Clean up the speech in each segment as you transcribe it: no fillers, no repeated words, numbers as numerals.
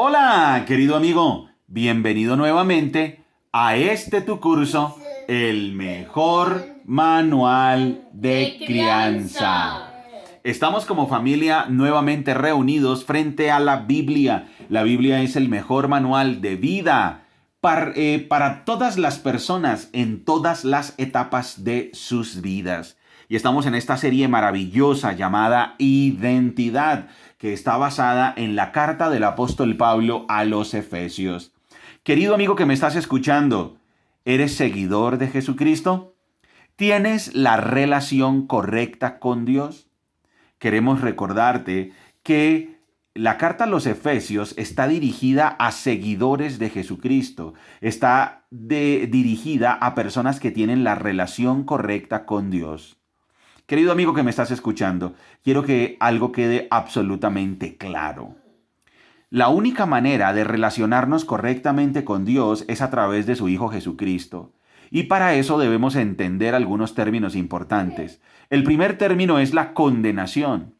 Hola, querido amigo, bienvenido nuevamente a este tu curso, el mejor manual de crianza. Estamos como familia nuevamente reunidos frente a la Biblia. La Biblia es el mejor manual de vida para todas las personas en todas las etapas de sus vidas. Y estamos en esta serie maravillosa llamada Identidad, que está basada en la carta del apóstol Pablo a los Efesios. Querido amigo que me estás escuchando, ¿eres seguidor de Jesucristo? ¿Tienes la relación correcta con Dios? Queremos recordarte que la carta a los Efesios está dirigida a seguidores de Jesucristo, está dirigida a personas que tienen la relación correcta con Dios. Querido amigo que me estás escuchando, quiero que algo quede absolutamente claro. La única manera de relacionarnos correctamente con Dios es a través de su Hijo Jesucristo. Y para eso debemos entender algunos términos importantes. El primer término es la condenación.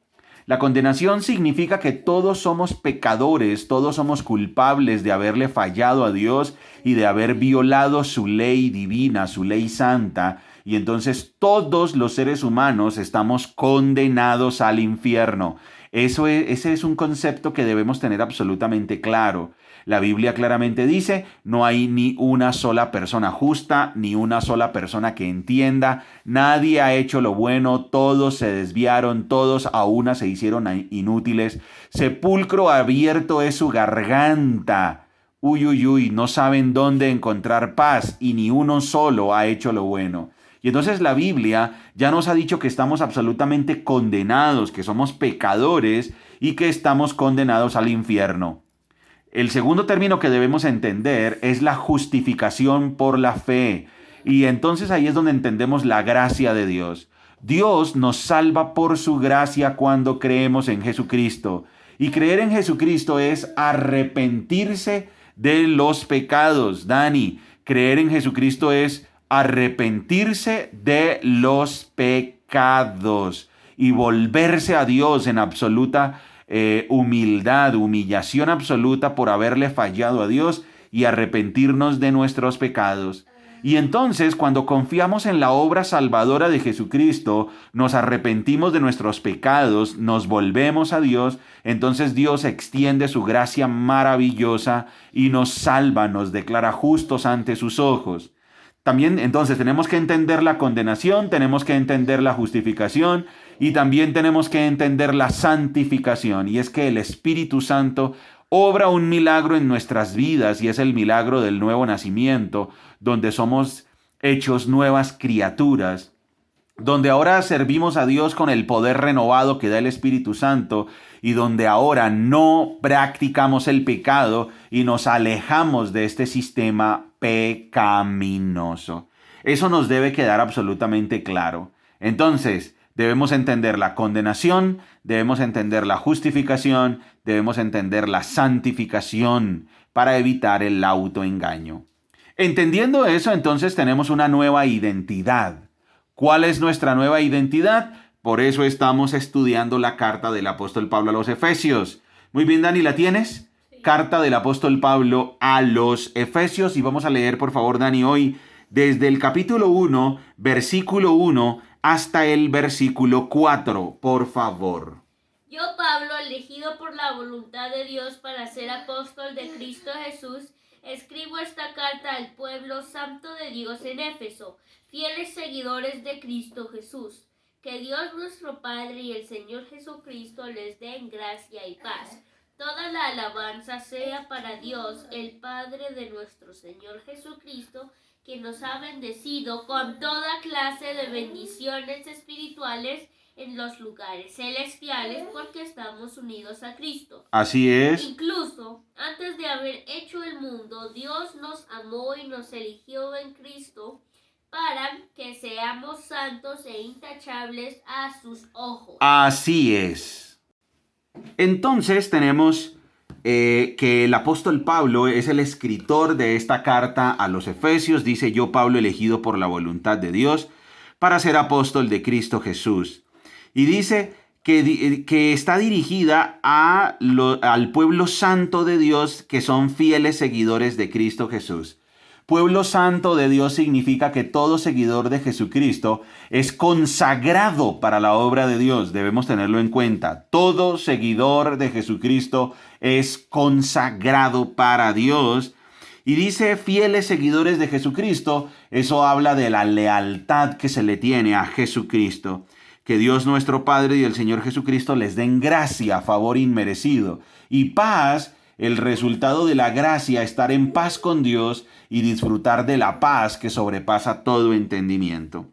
La condenación significa que todos somos pecadores, todos somos culpables de haberle fallado a Dios y de haber violado su ley divina, su ley santa. Y entonces todos los seres humanos estamos condenados al infierno. Ese es un concepto que debemos tener absolutamente claro. La Biblia claramente dice, no hay ni una sola persona justa, ni una sola persona que entienda. Nadie ha hecho lo bueno, todos se desviaron, todos a una se hicieron inútiles. Sepulcro abierto es su garganta. Uy, uy, uy, no saben dónde encontrar paz y ni uno solo ha hecho lo bueno. Y entonces la Biblia ya nos ha dicho que estamos absolutamente condenados, que somos pecadores y que estamos condenados al infierno. El segundo término que debemos entender es la justificación por la fe. Y entonces ahí es donde entendemos la gracia de Dios. Dios nos salva por su gracia cuando creemos en Jesucristo. Y creer en Jesucristo es arrepentirse de los pecados. Dani, creer en Jesucristo es arrepentirse de los pecados y volverse a Dios en absoluta humildad, humillación absoluta por haberle fallado a Dios y arrepentirnos de nuestros pecados. Y entonces, cuando confiamos en la obra salvadora de Jesucristo, nos arrepentimos de nuestros pecados, nos volvemos a Dios, entonces Dios extiende su gracia maravillosa y nos salva, nos declara justos ante sus ojos. También entonces tenemos que entender la condenación, tenemos que entender la justificación y también tenemos que entender la santificación. Y es que el Espíritu Santo obra un milagro en nuestras vidas y es el milagro del nuevo nacimiento, donde somos hechos nuevas criaturas, donde ahora servimos a Dios con el poder renovado que da el Espíritu Santo y donde ahora no practicamos el pecado y nos alejamos de este sistema pecaminoso. Eso nos debe quedar absolutamente claro. Entonces, debemos entender la condenación, debemos entender la justificación, debemos entender la santificación para evitar el autoengaño. Entendiendo eso, entonces tenemos una nueva identidad. ¿Cuál es nuestra nueva identidad? Por eso estamos estudiando la carta del apóstol Pablo a los Efesios. Muy bien, Dani, ¿la tienes? Sí. Carta del apóstol Pablo a los Efesios. Y vamos a leer, por favor, Dani, hoy desde el capítulo 1, versículo 1, hasta el versículo 4, por favor. Yo, Pablo, elegido por la voluntad de Dios para ser apóstol de Cristo Jesús, escribo esta carta al pueblo santo de Dios en Éfeso, fieles seguidores de Cristo Jesús. Que Dios nuestro Padre y el Señor Jesucristo les den gracia y paz. Toda la alabanza sea para Dios, el Padre de nuestro Señor Jesucristo, quien nos ha bendecido con toda clase de bendiciones espirituales en los lugares celestiales porque estamos unidos a Cristo. Así es. Incluso antes de haber hecho el mundo, Dios nos amó y nos eligió en Cristo para que seamos santos e intachables a sus ojos. Así es. Entonces tenemos que el apóstol Pablo es el escritor de esta carta a los Efesios. Dice: yo, Pablo, elegido por la voluntad de Dios para ser apóstol de Cristo Jesús. Y dice que está dirigida al pueblo santo de Dios, que son fieles seguidores de Cristo Jesús. Pueblo santo de Dios significa que todo seguidor de Jesucristo es consagrado para la obra de Dios. Debemos tenerlo en cuenta. Todo seguidor de Jesucristo es consagrado para Dios. Y dice fieles seguidores de Jesucristo, eso habla de la lealtad que se le tiene a Jesucristo. Que Dios nuestro Padre y el Señor Jesucristo les den gracia, favor inmerecido, y paz, el resultado de la gracia, estar en paz con Dios y disfrutar de la paz que sobrepasa todo entendimiento.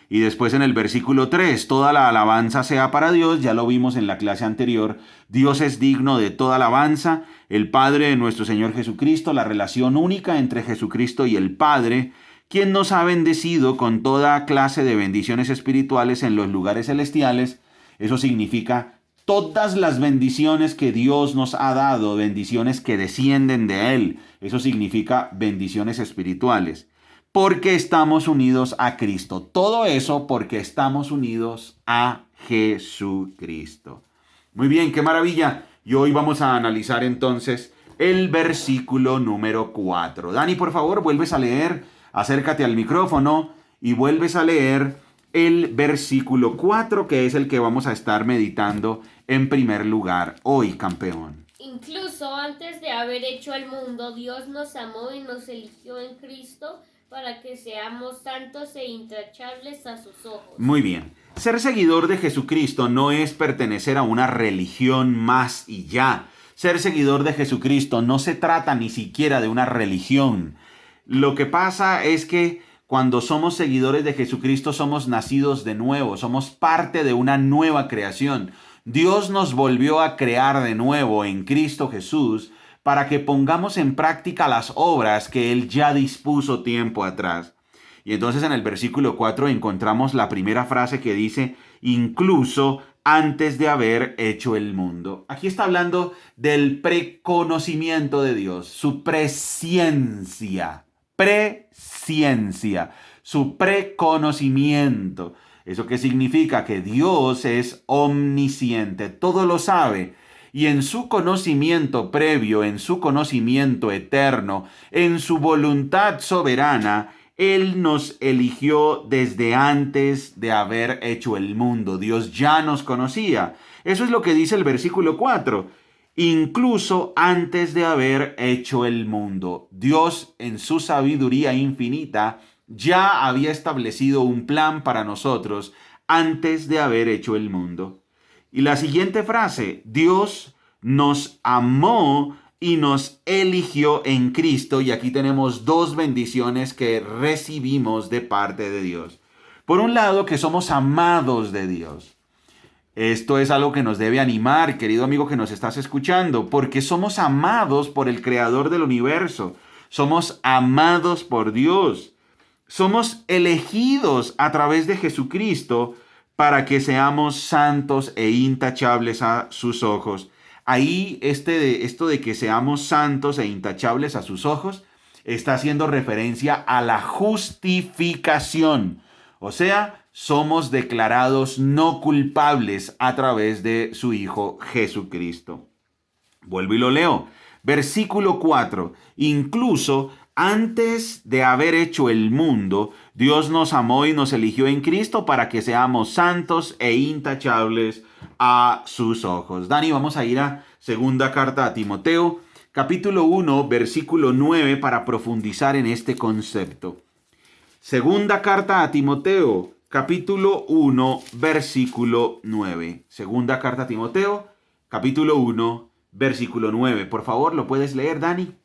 Y después en el versículo 3, toda la alabanza sea para Dios, ya lo vimos en la clase anterior, Dios es digno de toda alabanza, el Padre de nuestro Señor Jesucristo, la relación única entre Jesucristo y el Padre, quien nos ha bendecido con toda clase de bendiciones espirituales en los lugares celestiales. Eso significa todas las bendiciones que Dios nos ha dado, bendiciones que descienden de Él. Eso significa bendiciones espirituales. Porque estamos unidos a Cristo. Todo eso porque estamos unidos a Jesucristo. Muy bien, qué maravilla. Y hoy vamos a analizar entonces el versículo número 4. Dani, por favor, vuelves a leer. Acércate al micrófono y vuelves a leer el versículo 4, que es el que vamos a estar meditando en primer lugar hoy, campeón. Incluso antes de haber hecho el mundo, Dios nos amó y nos eligió en Cristo para que seamos santos e intachables a sus ojos. Muy bien. Ser seguidor de Jesucristo no es pertenecer a una religión más y ya. Ser seguidor de Jesucristo no se trata ni siquiera de una religión. Lo que pasa es que cuando somos seguidores de Jesucristo somos nacidos de nuevo, somos parte de una nueva creación. Dios nos volvió a crear de nuevo en Cristo Jesús para que pongamos en práctica las obras que Él ya dispuso tiempo atrás. Y entonces en el versículo 4 encontramos la primera frase que dice, incluso antes de haber hecho el mundo. Aquí está hablando del preconocimiento de Dios, su presciencia. Presciencia, su preconocimiento. ¿Eso qué significa? Que Dios es omnisciente, todo lo sabe. Y en su conocimiento previo, en su conocimiento eterno, en su voluntad soberana, Él nos eligió desde antes de haber hecho el mundo. Dios ya nos conocía. Eso es lo que dice el versículo 4. Incluso antes de haber hecho el mundo, Dios en su sabiduría infinita ya había establecido un plan para nosotros antes de haber hecho el mundo. Y la siguiente frase, Dios nos amó y nos eligió en Cristo, y aquí tenemos dos bendiciones que recibimos de parte de Dios. Por un lado, que somos amados de Dios. Esto es algo que nos debe animar, querido amigo que nos estás escuchando, porque somos amados por el Creador del universo. Somos amados por Dios. Somos elegidos a través de Jesucristo para que seamos santos e intachables a sus ojos. Ahí esto de que seamos santos e intachables a sus ojos está haciendo referencia a la justificación. O sea, somos declarados no culpables a través de su Hijo Jesucristo. Vuelvo y lo leo. Versículo 4. Incluso antes de haber hecho el mundo, Dios nos amó y nos eligió en Cristo para que seamos santos e intachables a sus ojos. Dani, vamos a ir a segunda carta a Timoteo, capítulo 1, versículo 9, para profundizar en este concepto. Segunda carta a Timoteo, capítulo 1, versículo 9. Segunda carta a Timoteo, capítulo 1, versículo 9. Por favor, ¿lo puedes leer, Dani?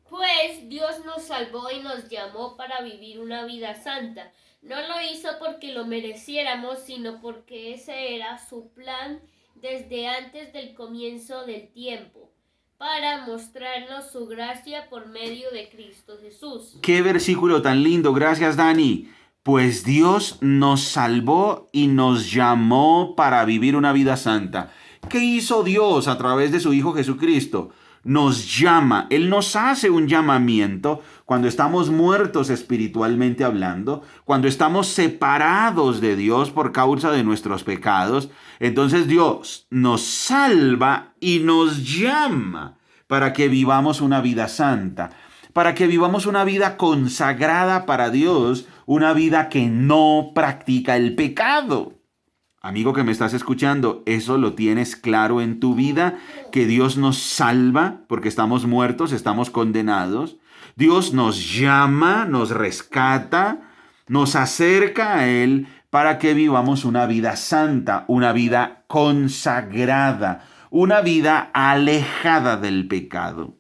Pues Dios nos salvó y nos llamó para vivir una vida santa. No lo hizo porque lo mereciéramos, sino porque ese era su plan desde antes del comienzo del tiempo, para mostrarnos su gracia por medio de Cristo Jesús. ¡Qué versículo tan lindo! Gracias, Dani. Pues Dios nos salvó y nos llamó para vivir una vida santa. ¿Qué hizo Dios a través de su Hijo Jesucristo? nos llama, Él nos hace un llamamiento cuando estamos muertos espiritualmente hablando, cuando estamos separados de Dios por causa de nuestros pecados. Entonces Dios nos salva y nos llama para que vivamos una vida santa, para que vivamos una vida consagrada para Dios, una vida que no practica el pecado. Amigo que me estás escuchando, ¿eso lo tienes claro en tu vida? Que Dios nos salva porque estamos muertos, estamos condenados. Dios nos llama, nos rescata, nos acerca a Él para que vivamos una vida santa, una vida consagrada, una vida alejada del pecado.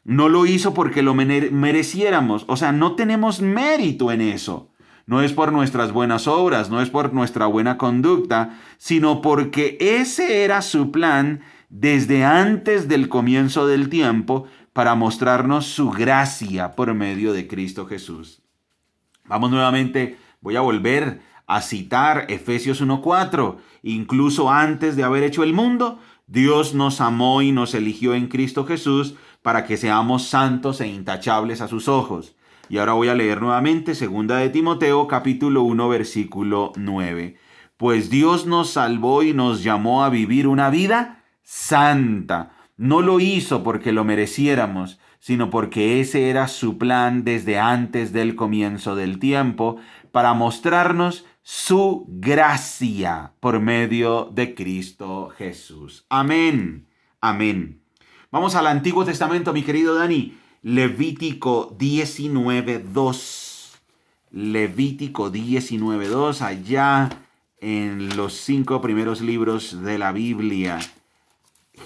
No lo hizo porque lo mereciéramos, o sea, no tenemos mérito en eso. No es por nuestras buenas obras, no es por nuestra buena conducta, sino porque ese era su plan desde antes del comienzo del tiempo para mostrarnos su gracia por medio de Cristo Jesús. Vamos nuevamente, voy a volver a citar Efesios 1:4. Incluso antes de haber hecho el mundo, Dios nos amó y nos eligió en Cristo Jesús para que seamos santos e intachables a sus ojos. Y ahora voy a leer nuevamente 2 de Timoteo capítulo 1 versículo 9. Pues Dios nos salvó y nos llamó a vivir una vida santa. No lo hizo porque lo mereciéramos, sino porque ese era su plan desde antes del comienzo del tiempo, para mostrarnos su gracia por medio de Cristo Jesús. Amén. Amén. Vamos al Antiguo Testamento, mi querido Dani. Levítico 19:2. Levítico 19:2, allá en los 5 primeros libros de la Biblia.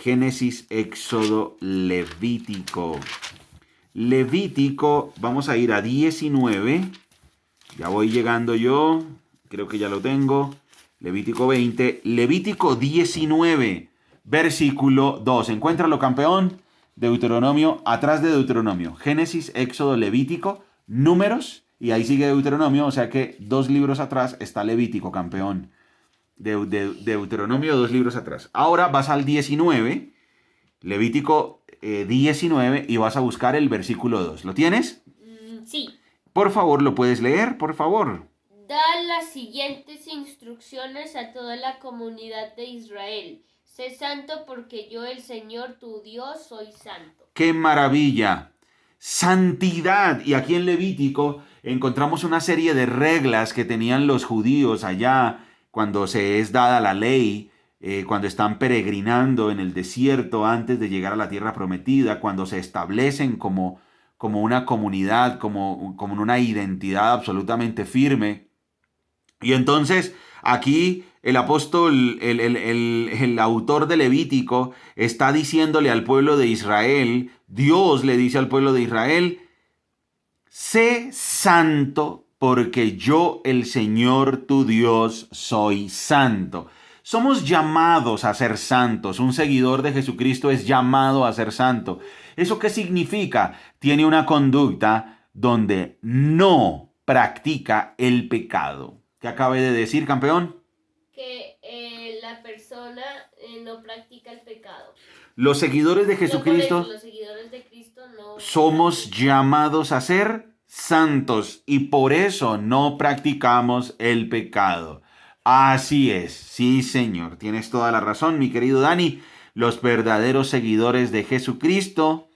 Génesis, Éxodo, Levítico. Levítico, vamos a ir a 19. Ya voy llegando yo, creo que ya lo tengo. Levítico 20, Levítico 19, versículo 2. Encuéntralo, campeón. Deuteronomio, atrás de Deuteronomio, Génesis, Éxodo, Levítico, Números, y ahí sigue Deuteronomio, o sea que 2 libros atrás está Levítico, campeón. Deuteronomio 2 libros atrás. Ahora vas al 19, Levítico 19, y vas a buscar el versículo 2. ¿Lo tienes? Sí. Por favor, ¿lo puedes leer? Por favor. Da las siguientes instrucciones a toda la comunidad de Israel. Sé santo porque yo, el Señor tu Dios, soy santo. ¡Qué maravilla! Santidad. Y aquí en Levítico encontramos una serie de reglas que tenían los judíos allá cuando se es dada la ley, cuando están peregrinando en el desierto antes de llegar a la tierra prometida, cuando se establecen como una comunidad, como una identidad absolutamente firme. Y entonces aquí el apóstol, el autor de Levítico, está diciéndole al pueblo de Israel, Dios le dice al pueblo de Israel, sé santo porque yo, el Señor tu Dios, soy santo. Somos llamados a ser santos. Un seguidor de Jesucristo es llamado a ser santo. ¿Eso qué significa? Tiene una conducta donde no practica el pecado. ¿Qué acabé de decir, campeón? Que la persona no practica el pecado. Los seguidores de Jesucristo, Los seguidores de Cristo no somos llamados a ser santos y por eso no practicamos el pecado. Así es, sí, Señor, tienes toda la razón, mi querido Dani. Los verdaderos seguidores de Jesucristo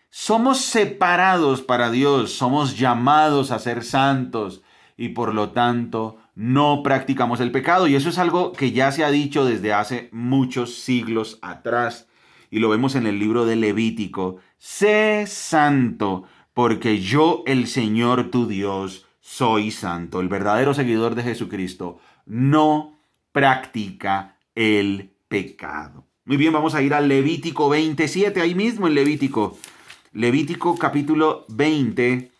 somos separados para Dios, somos llamados a ser santos y por lo tanto no practicamos el pecado. Y eso es algo que ya se ha dicho desde hace muchos siglos atrás. Y lo vemos en el libro de Levítico. Sé santo, porque yo, el Señor tu Dios, soy santo. El verdadero seguidor de Jesucristo no practica el pecado. Muy bien, vamos a ir al Levítico 27, ahí mismo en Levítico. Levítico capítulo 20.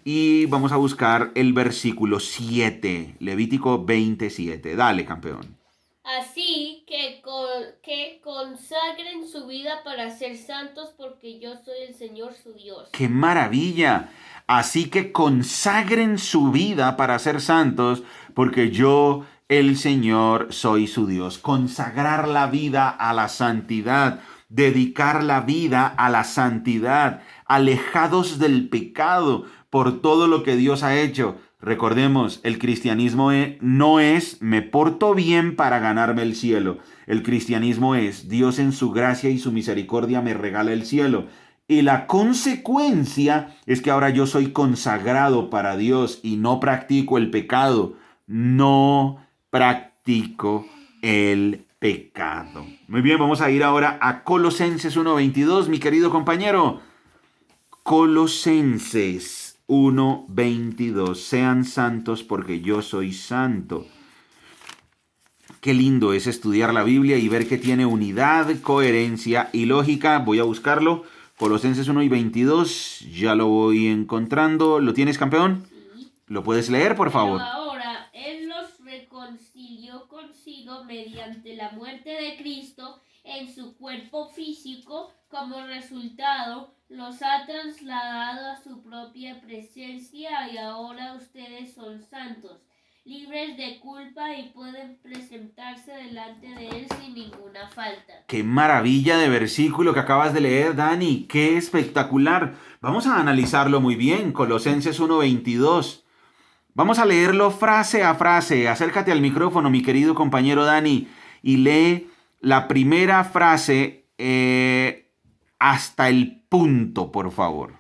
Y vamos a buscar el versículo 7. Levítico 27. Dale, campeón. Así que consagren su vida para ser santos porque yo soy el Señor su Dios. ¡Qué maravilla! Así que consagren su vida para ser santos porque yo, el Señor, soy su Dios. Consagrar la vida a la santidad. dedicar la vida a la santidad, alejados del pecado por todo lo que Dios ha hecho. Recordemos, el cristianismo no es me porto bien para ganarme el cielo. El cristianismo es Dios en su gracia y su misericordia me regala el cielo. Y la consecuencia es que ahora yo soy consagrado para Dios y no practico el pecado. No practico el pecado. Muy bien, vamos a ir ahora a Colosenses 1:22, mi querido compañero. Colosenses 1:22. Sean santos porque yo soy santo. Qué lindo es estudiar la Biblia y ver que tiene unidad, coherencia y lógica. Voy a buscarlo. Colosenses 1:22. Ya lo voy encontrando. ¿Lo tienes, campeón? Sí. ¿Lo puedes leer, por favor? Pero ahora Él los reconcilió consigo mediante la muerte de Cristo en su cuerpo físico. Como resultado, los ha trasladado a su propia presencia y ahora ustedes son santos, libres de culpa y pueden presentarse delante de Él sin ninguna falta. ¡Qué maravilla de versículo que acabas de leer, Dani! ¡Qué espectacular! Vamos a analizarlo muy bien. Colosenses 1:22. Vamos a leerlo frase a frase. Acércate al micrófono, mi querido compañero Dani, y lee la primera frase hasta el punto, por favor.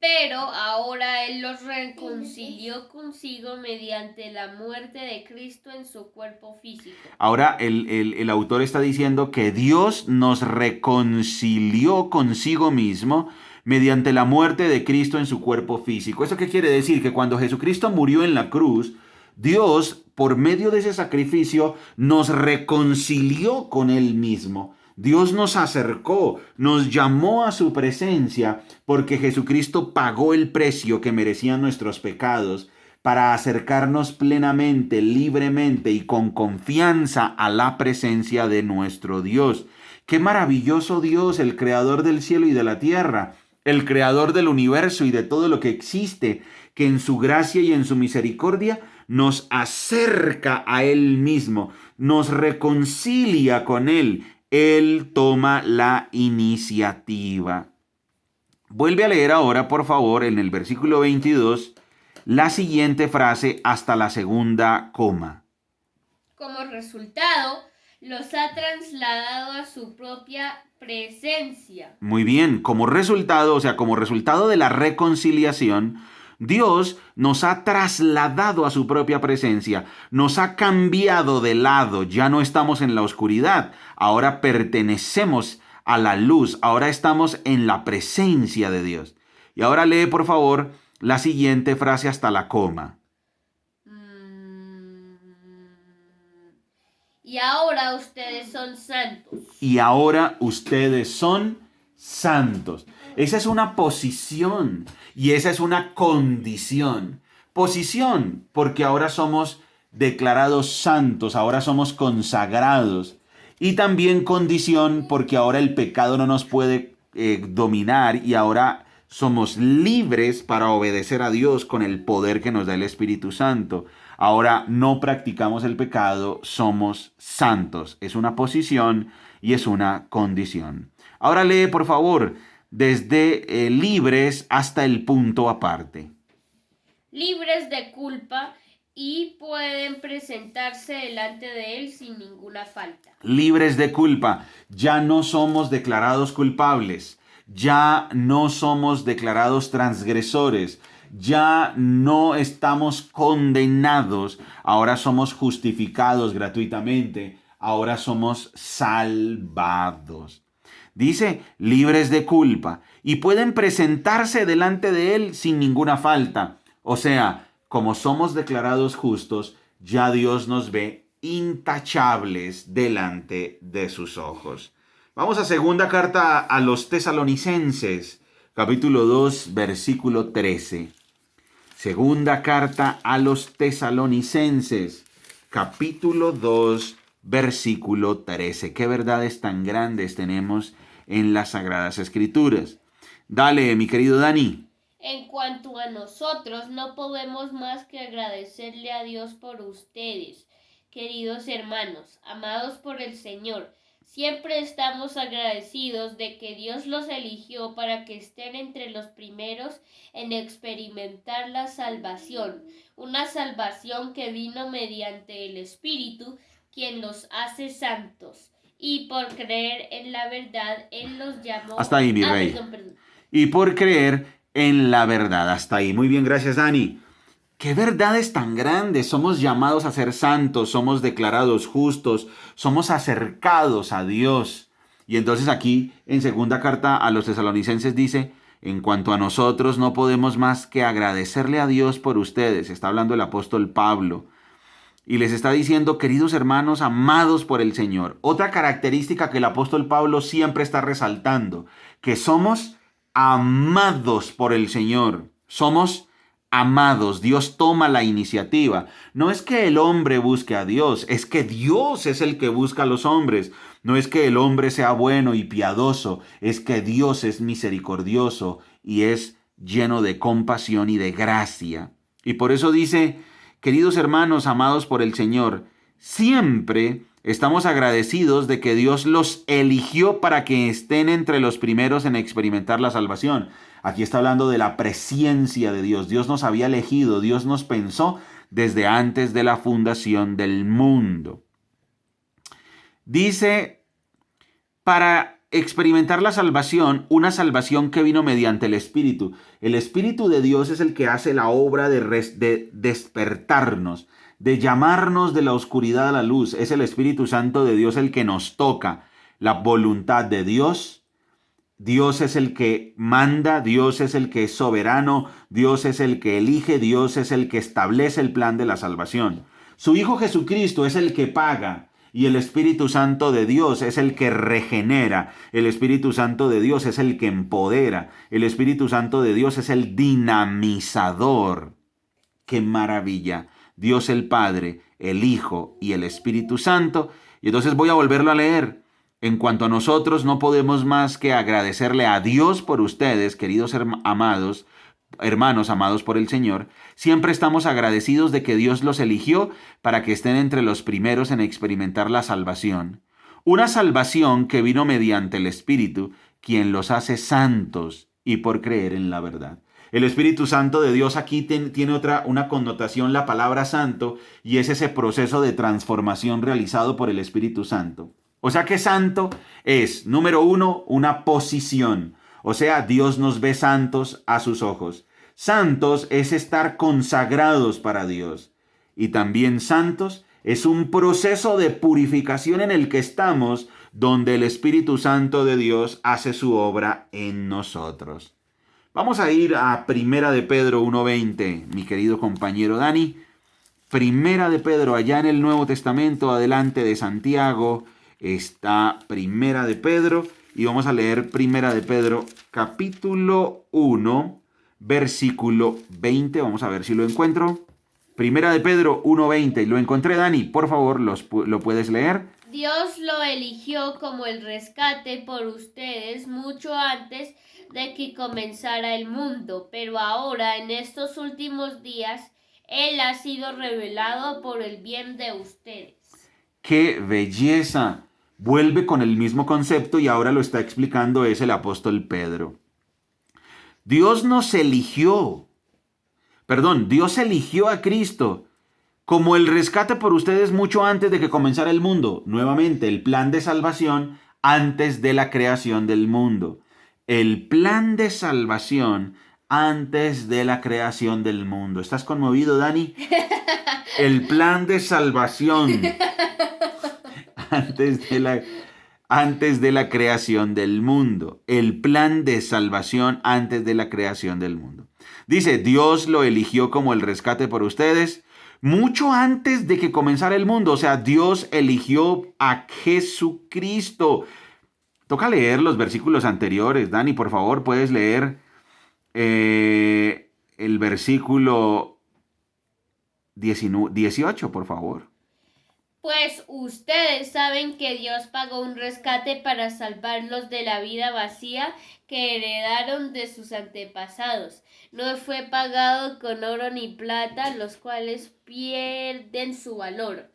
Pero ahora Él los reconcilió consigo mediante la muerte de Cristo en su cuerpo físico. Ahora el autor está diciendo que Dios nos reconcilió consigo mismo mediante la muerte de Cristo en su cuerpo físico. ¿Eso qué quiere decir? Que cuando Jesucristo murió en la cruz, Dios, por medio de ese sacrificio, nos reconcilió con Él mismo. Dios nos acercó, nos llamó a su presencia, porque Jesucristo pagó el precio que merecían nuestros pecados para acercarnos plenamente, libremente y con confianza a la presencia de nuestro Dios. ¡Qué maravilloso Dios, el creador del cielo y de la tierra! El creador del universo y de todo lo que existe, que en su gracia y en su misericordia nos acerca a Él mismo, nos reconcilia con Él. Él toma la iniciativa. Vuelve a leer ahora, por favor, en el versículo 22, la siguiente frase hasta la segunda coma. Como resultado, los ha trasladado a su propia presencia. Muy bien, como resultado, como resultado de la reconciliación, Dios nos ha trasladado a su propia presencia, nos ha cambiado de lado, ya no estamos en la oscuridad, ahora pertenecemos a la luz, ahora estamos en la presencia de Dios. Y ahora lee, por favor, la siguiente frase hasta la coma. Y ahora ustedes son santos. Y ahora ustedes son santos. Esa es una posición y esa es una condición. Posición, porque ahora somos declarados santos, ahora somos consagrados. Y también condición, porque ahora el pecado no nos puede dominar y ahora somos libres para obedecer a Dios con el poder que nos da el Espíritu Santo. Ahora no practicamos el pecado, somos santos. Es una posición y es una condición. Ahora lee, por favor, desde libres hasta el punto aparte. Libres de culpa y pueden presentarse delante de Él sin ninguna falta. Libres de culpa. Ya no somos declarados culpables. Ya no somos declarados transgresores. Ya no estamos condenados. Ahora somos justificados gratuitamente. Ahora somos salvados. Dice, libres de culpa. Y pueden presentarse delante de Él sin ninguna falta. O sea, como somos declarados justos, ya Dios nos ve intachables delante de sus ojos. Vamos a segunda carta a los Tesalonicenses, capítulo 2, versículo 13. Segunda carta a los Tesalonicenses, capítulo 2, versículo 13. Qué verdades tan grandes tenemos en las Sagradas Escrituras. Dale, mi querido Dani. En cuanto a nosotros, no podemos más que agradecerle a Dios por ustedes, queridos hermanos, amados por el Señor, Siempre estamos agradecidos de que Dios los eligió para que estén entre los primeros en experimentar la salvación, una salvación que vino mediante el Espíritu, quien los hace santos. Y por creer en la verdad, Él los llamó... Hasta ahí, mi rey. Perdón. Y por creer en la verdad. Hasta ahí. Muy bien, gracias, Dani. ¡Qué verdades tan grandes! Somos llamados a ser santos, somos declarados justos, somos acercados a Dios. Y entonces aquí en segunda carta a los tesalonicenses dice, en cuanto a nosotros no podemos más que agradecerle a Dios por ustedes. Está hablando el apóstol Pablo. Y les está diciendo, queridos hermanos, amados por el Señor. Otra característica que el apóstol Pablo siempre está resaltando, que somos amados por el Señor. Somos amados. Dios toma la iniciativa. No es que el hombre busque a Dios, es que Dios es el que busca a los hombres. No es que el hombre sea bueno y piadoso, es que Dios es misericordioso y es lleno de compasión y de gracia. Y por eso dice, queridos hermanos amados por el Señor, siempre estamos agradecidos de que Dios los eligió para que estén entre los primeros en experimentar la salvación. Aquí está hablando de la presciencia de Dios. Dios nos había elegido, Dios nos pensó desde antes de la fundación del mundo. Dice, para experimentar la salvación, una salvación que vino mediante el Espíritu. El Espíritu de Dios es el que hace la obra de despertarnos, de llamarnos de la oscuridad a la luz. Es el Espíritu Santo de Dios el que nos toca la voluntad de Dios. Dios es el que manda, Dios es el que es soberano, Dios es el que elige, Dios es el que establece el plan de la salvación. Su Hijo Jesucristo es el que paga y el Espíritu Santo de Dios es el que regenera, el Espíritu Santo de Dios es el que empodera, el Espíritu Santo de Dios es el dinamizador. ¡Qué maravilla! Dios el Padre, el Hijo y el Espíritu Santo. Y entonces voy a volverlo a leer. En cuanto a nosotros, no podemos más que agradecerle a Dios por ustedes, queridos amados, hermanos amados por el Señor. Siempre estamos agradecidos de que Dios los eligió para que estén entre los primeros en experimentar la salvación. Una salvación que vino mediante el Espíritu, quien los hace santos y por creer en la verdad. El Espíritu Santo de Dios aquí tiene una connotación, la palabra santo, y es ese proceso de transformación realizado por el Espíritu Santo. O sea que santo es, número uno, una posición. O sea, Dios nos ve santos a sus ojos. Santos es estar consagrados para Dios. Y también santos es un proceso de purificación en el que estamos, donde el Espíritu Santo de Dios hace su obra en nosotros. Vamos a ir a Primera de Pedro 1:20, mi querido compañero Dani. Primera de Pedro, allá en el Nuevo Testamento, adelante de Santiago, está Primera de Pedro y vamos a leer Primera de Pedro capítulo 1 versículo 20. Vamos a ver si lo encuentro. Primera de Pedro 1:20. Lo encontré, Dani. Por favor, ¿lo puedes leer? Dios lo eligió como el rescate por ustedes mucho antes de que comenzara el mundo, pero ahora, en estos últimos días, Él ha sido revelado por el bien de ustedes. ¡Qué belleza! Vuelve con el mismo concepto y ahora lo está explicando es el apóstol Pedro. Dios eligió a Cristo como el rescate por ustedes mucho antes de que comenzara el mundo. Nuevamente, el plan de salvación antes de la creación del mundo. El plan de salvación antes de la creación del mundo. ¿Estás conmovido, Dani? El plan de salvación antes de la creación del mundo. El plan de salvación antes de la creación del mundo. Dice, Dios lo eligió como el rescate por ustedes mucho antes de que comenzara el mundo. O sea, Dios eligió a Jesucristo. Toca leer los versículos anteriores. Dani, por favor, puedes leer el versículo 18, por favor. Pues ustedes saben que Dios pagó un rescate para salvarlos de la vida vacía que heredaron de sus antepasados. No fue pagado con oro ni plata, los cuales pierden su valor.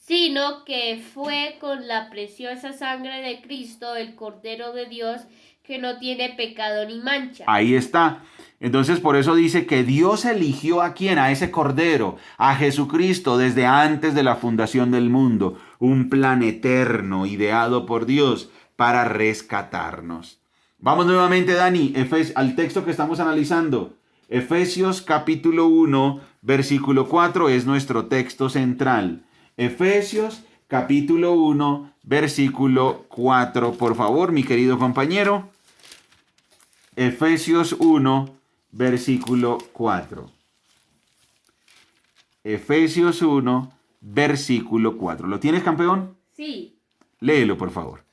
sino que fue con la preciosa sangre de Cristo, el Cordero de Dios, que no tiene pecado ni mancha. Ahí está. Entonces por eso dice que Dios eligió a quién, a ese Cordero, a Jesucristo desde antes de la fundación del mundo, un plan eterno ideado por Dios para rescatarnos. Vamos nuevamente, Dani, al texto que estamos analizando. Efesios capítulo 1, versículo 4 es nuestro texto central. Efesios capítulo 1, versículo 4. Por favor, mi querido compañero. Efesios 1, versículo 4. Efesios 1, versículo 4. ¿Lo tienes, campeón? Sí. Léelo, por favor.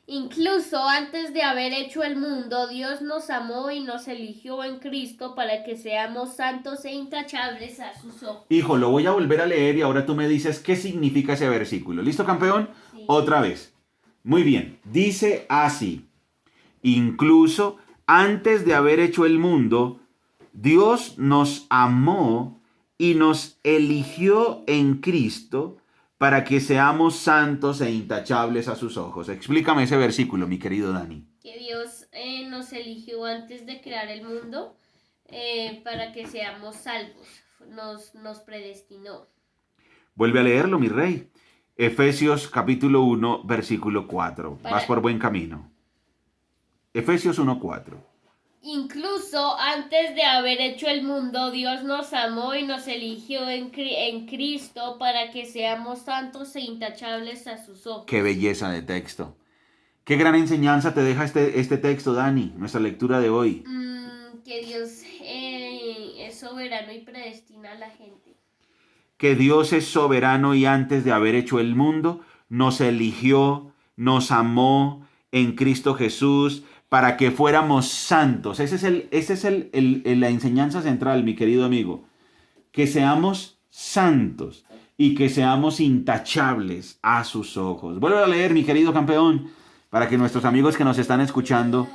Incluso antes de haber hecho el mundo, Dios nos amó y nos eligió en Cristo para que seamos santos e intachables a sus ojos. Hijo, lo voy a volver a leer y ahora tú me dices qué significa ese versículo. ¿Listo, campeón? Sí. Otra vez. Muy bien. Dice así. Incluso antes de haber hecho el mundo, Dios nos amó y nos eligió en Cristo para que seamos santos e intachables a sus ojos. Explícame ese versículo, mi querido Dani. Que Dios nos eligió antes de crear el mundo para que seamos salvos. Nos predestinó. Vuelve a leerlo, mi rey. Efesios capítulo 1, versículo 4. Vas por buen camino. Efesios 1, 4. Incluso antes de haber hecho el mundo, Dios nos amó y nos eligió en Cristo para que seamos santos e intachables a sus ojos. Qué belleza de texto. Qué gran enseñanza te deja este texto, Dani, nuestra lectura de hoy. Que Dios es soberano y predestina a la gente. Que Dios es soberano y antes de haber hecho el mundo, nos eligió, nos amó en Cristo Jesús para que fuéramos santos. Esa es la enseñanza central, mi querido amigo. Que seamos santos y que seamos intachables a sus ojos. Vuelve a leer, mi querido campeón, para que nuestros amigos que nos están escuchando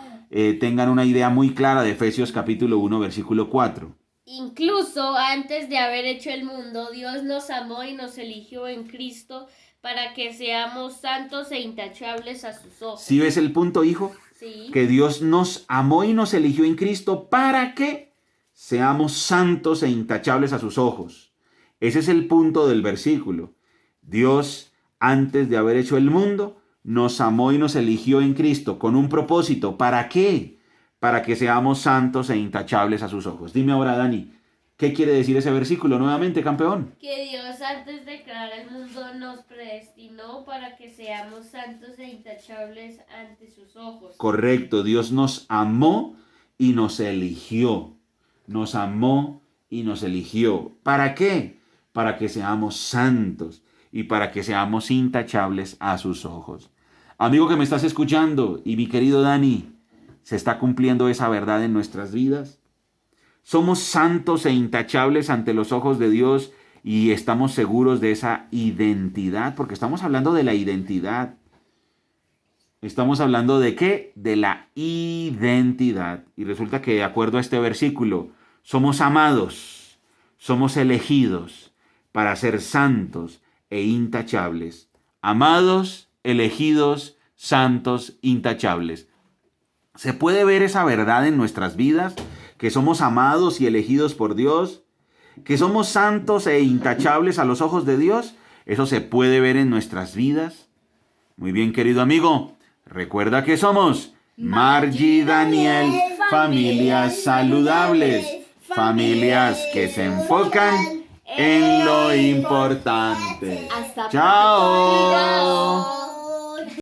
tengan una idea muy clara de Efesios capítulo 1, versículo 4. Incluso antes de haber hecho el mundo, Dios nos amó y nos eligió en Cristo para que seamos santos e intachables a sus ojos. ¿Sí ves el punto, hijo? Sí. Que Dios nos amó y nos eligió en Cristo para que seamos santos e intachables a sus ojos. Ese es el punto del versículo. Dios, antes de haber hecho el mundo, nos amó y nos eligió en Cristo con un propósito. ¿Para qué? Para que seamos santos e intachables a sus ojos. Dime ahora, Dani, ¿qué quiere decir ese versículo nuevamente, campeón? Que Dios antes de crear el mundo nos predestinó para que seamos santos e intachables ante sus ojos. Correcto, Dios nos amó y nos eligió. Nos amó y nos eligió. ¿Para qué? Para que seamos santos y para que seamos intachables a sus ojos. Amigo que me estás escuchando y mi querido Dani, ¿se está cumpliendo esa verdad en nuestras vidas? Somos santos e intachables ante los ojos de Dios y estamos seguros de esa identidad, porque estamos hablando de la identidad. Estamos hablando de ¿qué? De la identidad. Y resulta que de acuerdo a este versículo, somos amados, somos elegidos para ser santos e intachables. Amados, elegidos, santos, intachables. ¿Se puede ver esa verdad en nuestras vidas? Que somos amados y elegidos por Dios, que somos santos e intachables a los ojos de Dios. ¿Eso se puede ver en nuestras vidas? Muy bien, querido amigo, recuerda que somos Margie y Daniel, familias saludables, familias que se enfocan en lo importante. Hasta ¡Chao! pronto.